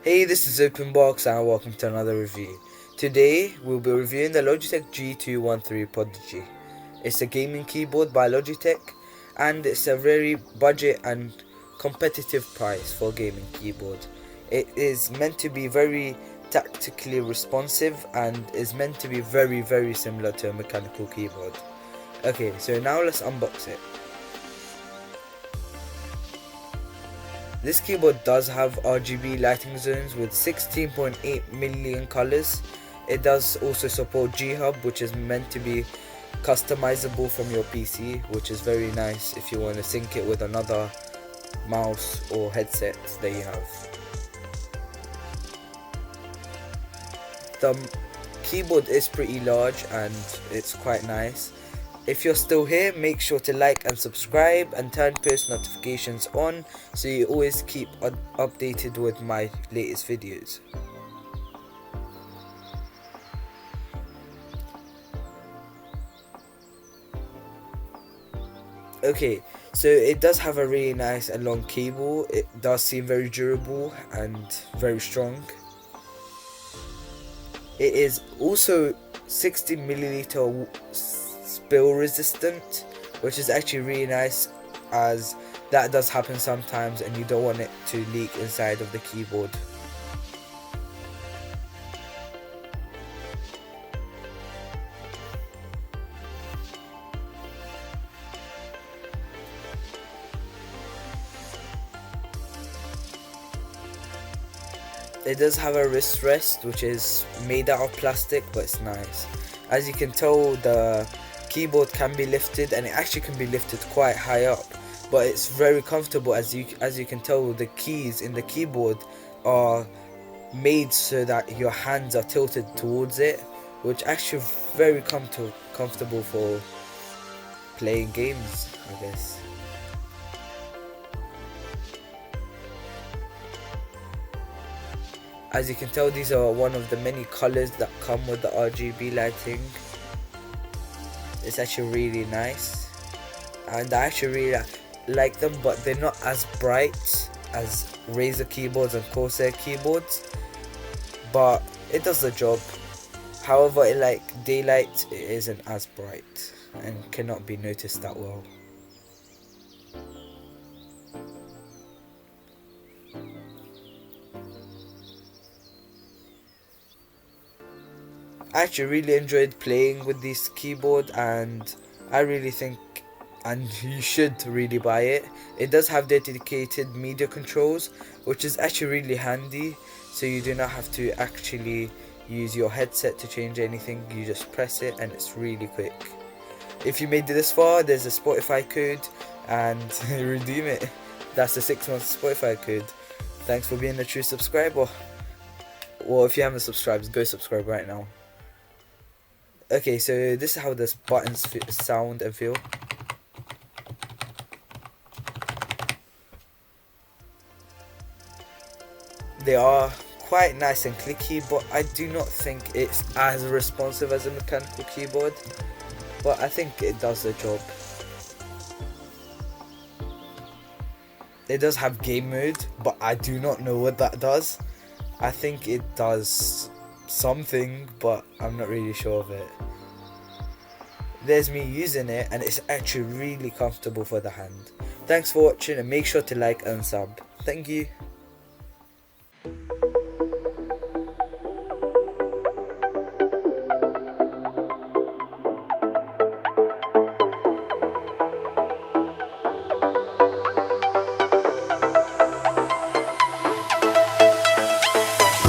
Hey, this is OpenBox and welcome to another review. Today we'll be reviewing the Logitech G213 Prodigy. It's a gaming keyboard by Logitech and it's a very budget and competitive price for a gaming keyboard. It is meant to be very tactically responsive and is meant to be very similar to a mechanical keyboard. Okay, so now let's unbox it. This keyboard does have RGB lighting zones with 16.8 million colors. It does also support G-Hub, which is meant to be customizable from your PC, which is very nice if you want to sync it with another mouse or headset that you have. The keyboard is pretty large and it's quite nice. If you're still here, make sure to like and subscribe and turn post notifications on so you always keep updated with my latest videos. Okay, so it does have a really nice and long cable. It does seem very durable and very strong. It is also 60 milliliter spill resistant, which is actually really nice as that does happen sometimes and you don't want it to leak inside of the keyboard. It does have a wrist rest which is made out of plastic, but it's nice. As you can tell, the keyboard can be lifted and it actually can be lifted quite high up, but it's very comfortable. As you can tell, the keys in the keyboard are made so that your hands are tilted towards it, which actually very comfortable for playing games, I guess. As you can tell, these are one of the many colors that come with the RGB lighting. It's actually really nice and I actually really like them, but they're not as bright as Razer keyboards and Corsair keyboards, but it does the job. However, in like daylight it isn't as bright and cannot be noticed that well. I actually really enjoyed playing with this keyboard and I really think and you should really buy it. It does have dedicated media controls, which is actually really handy, so you do not have to actually use your headset to change anything. You just press it and it's really quick. If you made it this far, there's a Spotify code and redeem it. That's a 6-month Spotify code. Thanks for being a true subscriber. Well, if you haven't subscribed, go subscribe right now. Okay, so this is how the buttons sound and feel. They are quite nice and clicky, but I do not think it's as responsive as a mechanical keyboard, but I think it does the job. It does have game mode, but I do not know what that does. I think it does something, but I'm not really sure of it. There's me using it and it's actually really comfortable for the hand. Thanks for watching and make sure to like and sub. Thank you.